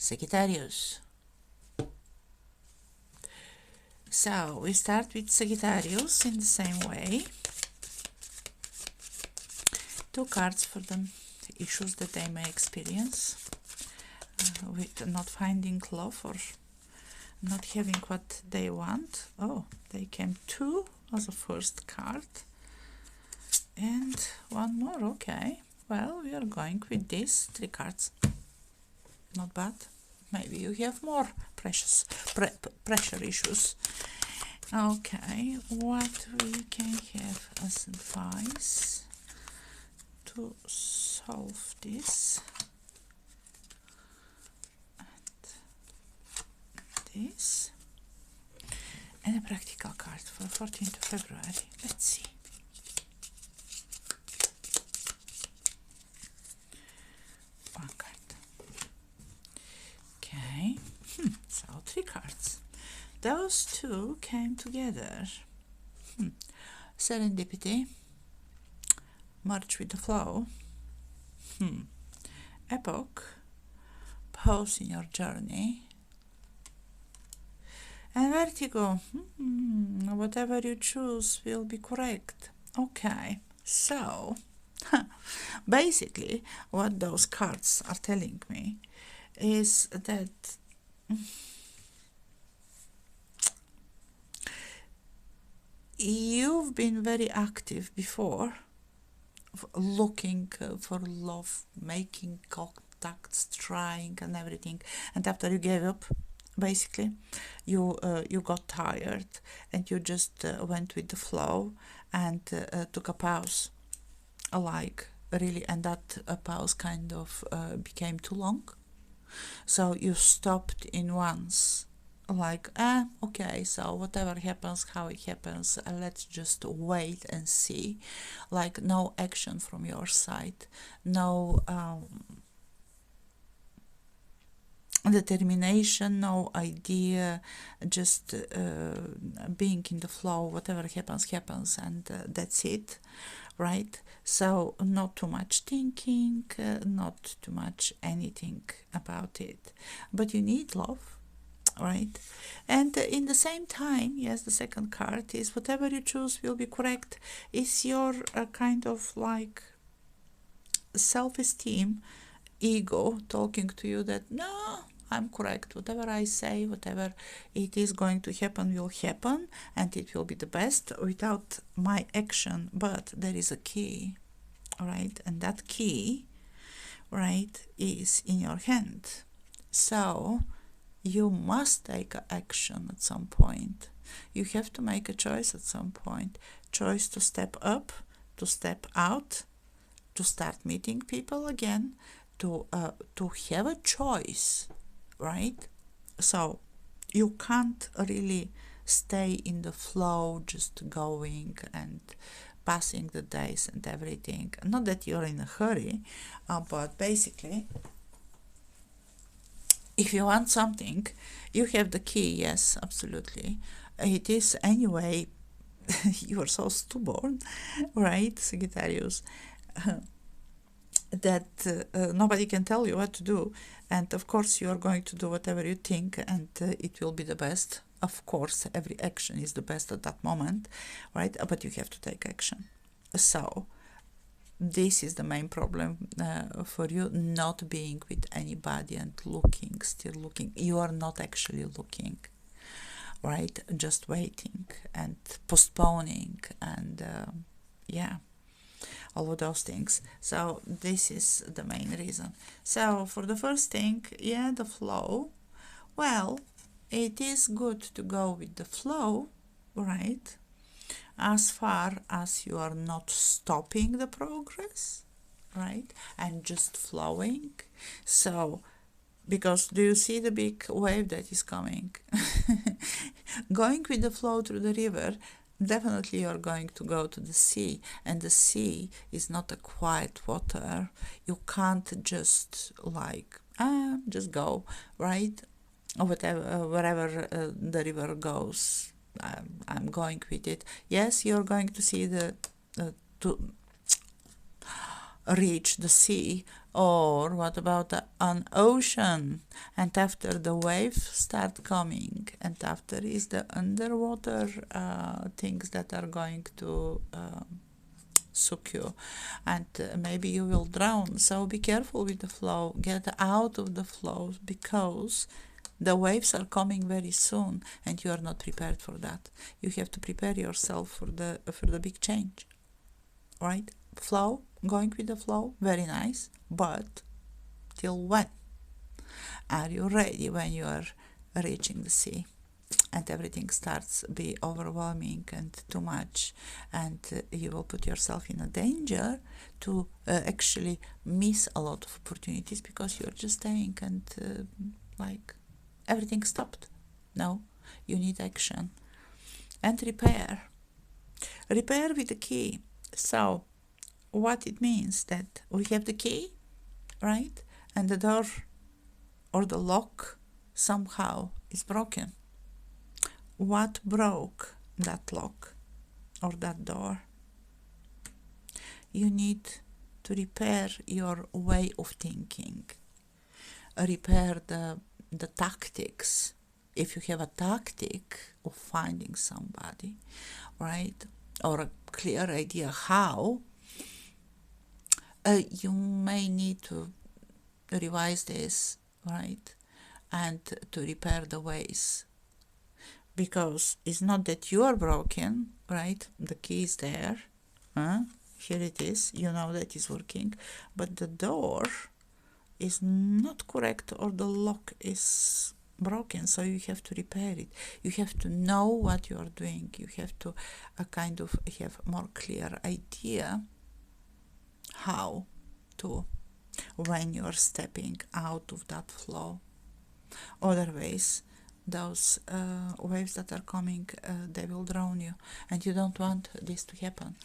Sagittarius. So we start with Sagittarius in the same way. 2 cards for the issues that they may experience with not finding love or not having what they want. Oh, they came 2 as a first card and 1 more. Okay, well, we are going with these 3 cards. Not bad. Maybe you have more pressure issues. Okay, what we can have as advice to solve this, and this, and a practical card for 14th of February. Let's see. One card. Okay, so 3 cards. Those 2 came together. Serendipity, march with the flow, epoch, pause in your journey, and vertigo. Whatever you choose will be correct. Okay, so basically what those cards are telling me is that you've been very active before, looking for love, making contacts, trying and everything, and after you gave up, basically you got tired and you just went with the flow and took a pause, like really, and that pause kind of became too long, so you stopped in once, like okay, so whatever happens, how it happens, let's just wait and see. Like no action from your side, no determination, no idea, just being in the flow. Whatever happens, and that's it, right? So not too much thinking, not too much anything about it, but you need love, right? And in the same time, yes, the second card is whatever you choose will be correct. It's your kind of like self-esteem, ego talking to you that no, I'm correct. Whatever I say, whatever it is going to happen will happen, and it will be the best without my action. But there is a key, right? And that key, right, is in your hand. So you must take action at some point. You have to make a choice at some point. Choice to step up, to step out, to start meeting people again, to have a choice, right? So you can't really stay in the flow, just going and passing the days and everything. Not that you're in a hurry, but basically, if you want something, you have the key. Yes, absolutely. It is anyway. You are so stubborn, right, Sagittarius, that nobody can tell you what to do. And of course, you are going to do whatever you think, and it will be the best. Of course, every action is the best at that moment, right? But you have to take action. So this is the main problem for you, not being with anybody and looking, still looking. You are not actually looking, right? Just waiting and postponing and yeah, all of those things. So this is the main reason. So for the first thing, yeah, the flow. Well, it is good to go with the flow, right? As far as you are not stopping the progress, right? And just flowing. So, because do you see the big wave that is coming? Going with the flow through the river, definitely you're going to go to the sea, and the sea is not a quiet water. You can't just like just go, right? Or whatever, wherever the river goes, I'm going with it. Yes, you're going to see to reach the sea, Or what about an ocean? And after the waves start coming, and after is the underwater things that are going to suck you, and maybe you will drown. So be careful with the flow. Get out of the flow, because the waves are coming very soon, and you are not prepared for that. You have to prepare yourself for the big change, right? Flow, going with the flow, very nice, but till when? Are you ready when you are reaching the sea and everything starts be overwhelming and too much, and you will put yourself in a danger to actually miss a lot of opportunities because you're just staying and like everything stopped? No, you need action and repair. Repair with the key. So what it means that we have the key, right? And the door or the lock somehow is broken. What broke that lock or that door? You need to repair your way of thinking, repair the tactics. If you have a tactic of finding somebody, right, or a clear idea how, you may need to revise this, right, and to repair the ways, because it's not that you are broken, right? The key is there, here it is, you know that is working, but the door is not correct or the lock is broken, so you have to repair it. You have to know what you are doing. You have to kind of have more clear idea how to, when you are stepping out of that flow. Otherwise, those waves that are coming, they will drown you, and you don't want this to happen.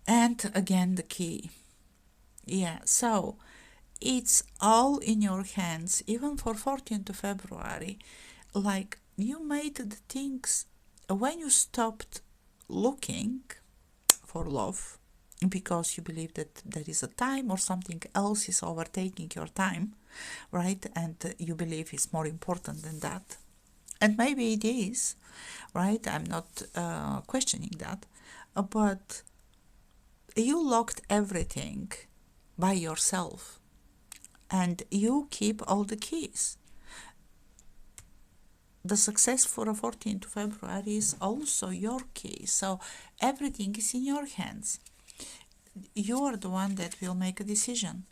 And again, the key. Yeah, so it's all in your hands, even for 14th of February. Like, you made the things when you stopped looking for love because you believe that there is a time or something else is overtaking your time, right? And you believe it's more important than that. And maybe it is, right? I'm not questioning that. But you locked everything by yourself and you keep all the keys. The success for a 14th of February is also your key. So everything is in your hands. You are the one that will make a decision.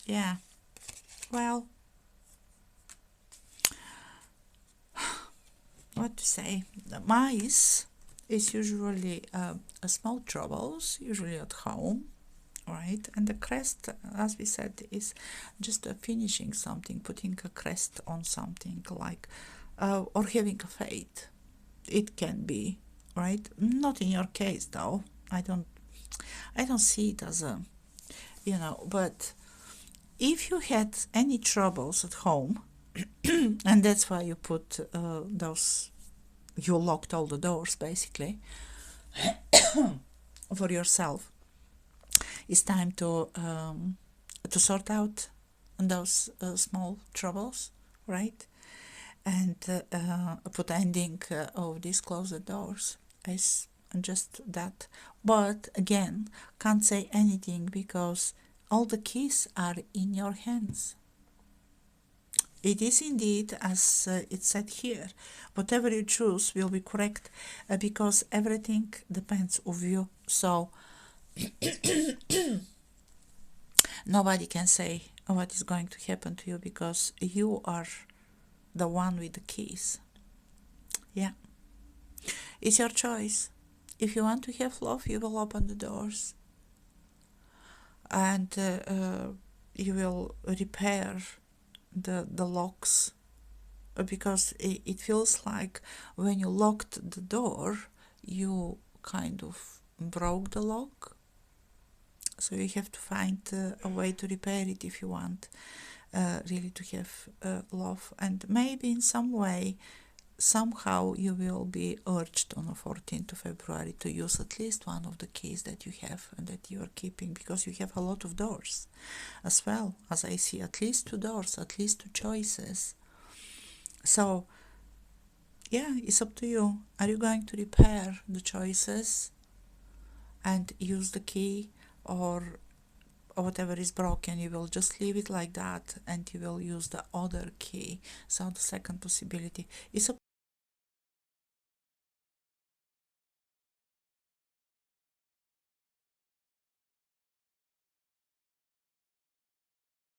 Yeah. Well, what to say? The mice is usually a small troubles, usually at home, right? And the crest, as we said, is just finishing something, putting a crest on something, like or having a fate. It can be, right? Not in your case, though. I don't see it as a, but if you had any troubles at home, and that's why you put you locked all the doors basically for yourself. It's time to sort out those small troubles, right? And put ending of these closed doors is just that. But again, can't say anything because all the keys are in your hands. It is indeed, as it's said here, whatever you choose will be correct because everything depends on you. So nobody can say what is going to happen to you because you are the one with the keys. Yeah. It's your choice. If you want to have love, you will open the doors. And you will repair the locks, because it feels like when you locked the door, you kind of broke the lock. So you have to find a way to repair it if you want really to have love. And maybe in some way somehow you will be urged on the 14th of February to use at least one of the keys that you have and that you are keeping, because you have a lot of doors as well, as I see, at least 2 doors, at least 2 choices. So yeah, it's up to you. Are you going to repair the choices and use the key, or whatever is broken, you will just leave it like that and you will use the other key? So the second possibility is up